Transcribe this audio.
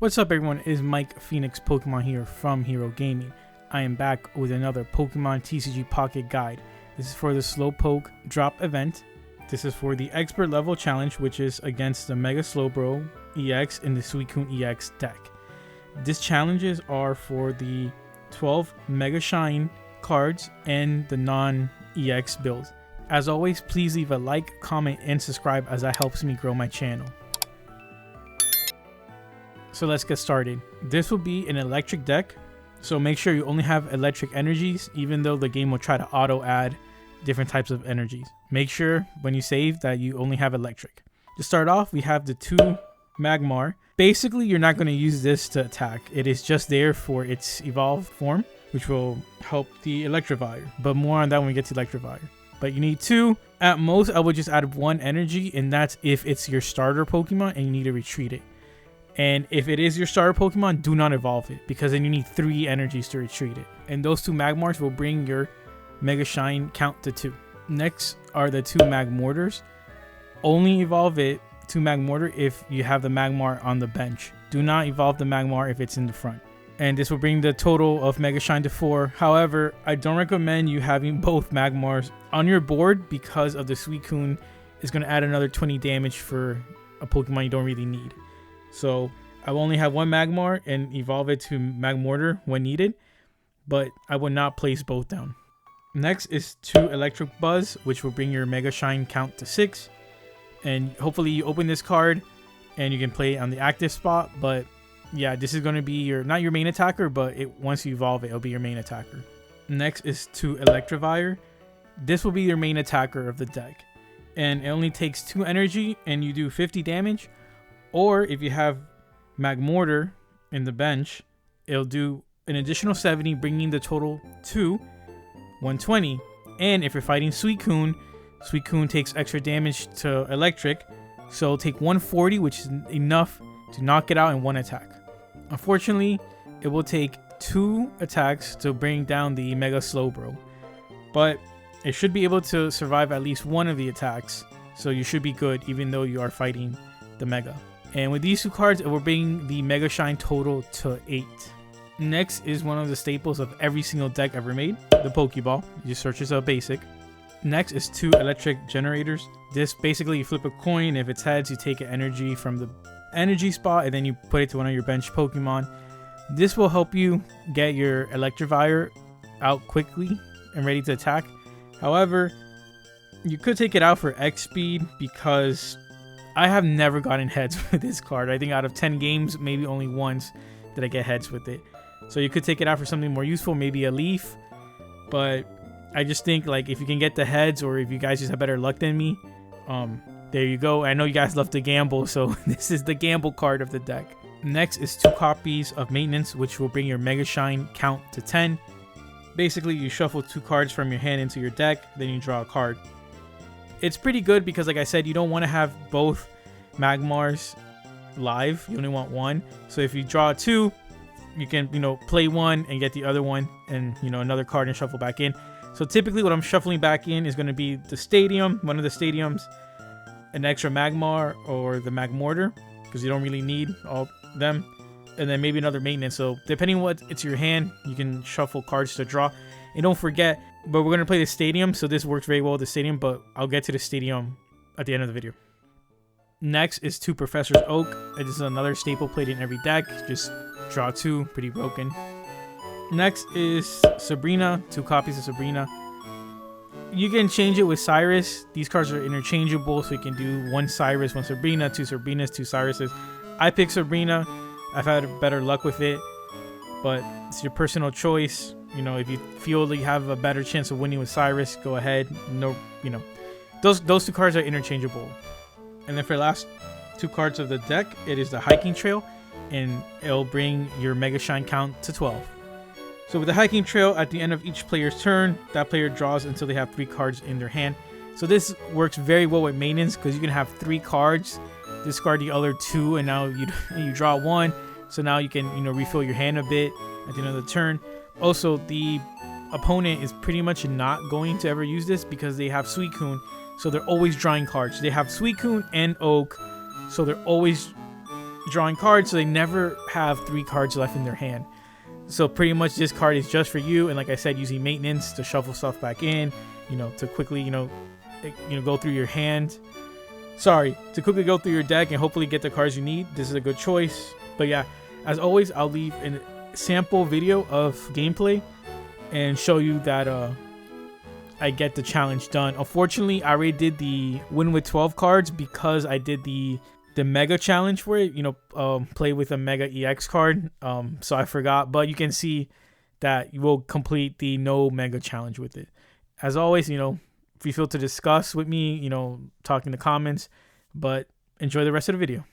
What's up everyone, it is Mike Phoenix Pokemon here from Hero Gaming. I am back with another Pokemon TCG Pocket guide. This is for the Slowpoke Drop event. This is for the Expert Level Challenge, which is against the Mega Slowbro EX and the Suicune EX deck. These challenges are for the 12 Mega Shine cards and the non-EX builds. As always, please leave a like, comment, and subscribe as that helps me grow my channel. So let's get started. This will be an electric deck, so make sure you only have electric energies, even though the game will try to auto add different types of energies. Make sure when you save that you only have electric. To start off, we have the 2 Magmar. Basically, you're not going to use this to attack. It is just there for its evolved form, which will help the Electivire. But more on that when we get to Electivire. But you need 2. At most, I would just add 1 energy, and that's if it's your starter Pokemon and you need to retreat it. And if it is your starter Pokemon, do not evolve it, because then you need 3 energies to retreat it. And those 2 Magmars will bring your Mega Shine count to 2. Next are the 2 Magmortars. Only evolve it to Magmortar if you have the Magmar on the bench. Do not evolve the Magmar if it's in the front. And this will bring the total of Mega Shine to 4. However, I don't recommend you having both Magmars on your board because of the Suicune is going to add another 20 damage for a Pokemon you don't really need. So I will only have 1 Magmar and evolve it to Magmortar when needed, but I will not place both down. Next is 2 Electric Buzz, which will bring your Mega Shine count to 6. And hopefully you open this card and you can play it on the active spot. But yeah, this is going to be your, not your main attacker, but once you evolve it, it'll be your main attacker. Next is 2 Electivire. This will be your main attacker of the deck. And it only takes 2 energy and you do 50 damage. Or if you have Magmortar in the bench, it'll do an additional 70, bringing the total to 120. And if you're fighting Suicune, Suicune takes extra damage to electric, so it'll take 140, which is enough to knock it out in 1 attack. Unfortunately, it will take 2 attacks to bring down the Mega Slowbro, but it should be able to survive at least 1 of the attacks, so you should be good even though you are fighting the Mega. And with these 2 cards, it will bring the Mega Shine total to 8. Next is one of the staples of every single deck ever made, the Pokeball. You just search this up basic. Next is 2 electric generators. This basically you flip a coin. If it's heads, you take an energy from the energy spot and then you put it to one of your bench Pokemon. This will help you get your Electivire out quickly and ready to attack. However, you could take it out for X speed because I have never gotten heads with this card. I think out of 10 games, maybe only once did I get heads with it. So you could take it out for something more useful, maybe a leaf. But I just think like if you can get the heads, or if you guys just have better luck than me, there you go. I know you guys love to gamble, so this is the gamble card of the deck. Next is 2 copies of Maintenance, which will bring your Mega Shine count to 10. Basically, you shuffle 2 cards from your hand into your deck, then you draw a card. It's pretty good because, like I said, you don't want to have both Magmars live. You only want 1. So if you draw 2, you can, play 1 and get the other one and, another card and shuffle back in. So typically what I'm shuffling back in is going to be the stadium, one of the stadiums, an extra Magmar or the Magmortar, because you don't really need all them. And then maybe another maintenance. So depending on what it's your hand, you can shuffle cards to draw. And don't forget, but we're going to play the stadium, so this works very well with the stadium, but I'll get to the stadium at the end of the video. Next is 2 Professor's Oak. This is another staple played in every deck. Just draw 2, pretty broken. Next is Sabrina, 2 copies of Sabrina. You can change it with Cyrus. These cards are interchangeable, so you can do 1 Cyrus, 1 Sabrina, 2 Sabrinas, 2 Cyruses. I pick Sabrina. I've had better luck with it, but it's your personal choice. If you feel that you have a better chance of winning with Cyrus, go ahead. No, those 2 cards are interchangeable. And then for the last 2 cards of the deck, it is the Hiking Trail, and it'll bring your Mega Shine count to 12. So with the Hiking Trail, at the end of each player's turn, that player draws until they have 3 cards in their hand. So this works very well with Maintenance because you can have 3 cards, discard the other 2, and now you draw 1. So now you can refill your hand a bit at the end of the turn. Also, the opponent is pretty much not going to ever use this because they have Suicune, so they're always drawing cards. They have Suicune and Oak, so they're always drawing cards, so they never have 3 cards left in their hand. So pretty much this card is just for you, and like I said, using maintenance to shuffle stuff back in, to quickly, go through your hand. Sorry, to quickly go through your deck and hopefully get the cards you need. This is a good choice. But yeah, as always, I'll leave a sample video of gameplay and show you that I get the challenge done. Unfortunately, I already did the win with 12 cards because I did the mega challenge for it, play with a mega EX card. So I forgot, but you can see that you will complete the no mega challenge with it. As always, if you feel to discuss with me, talk in the comments, but enjoy the rest of the video.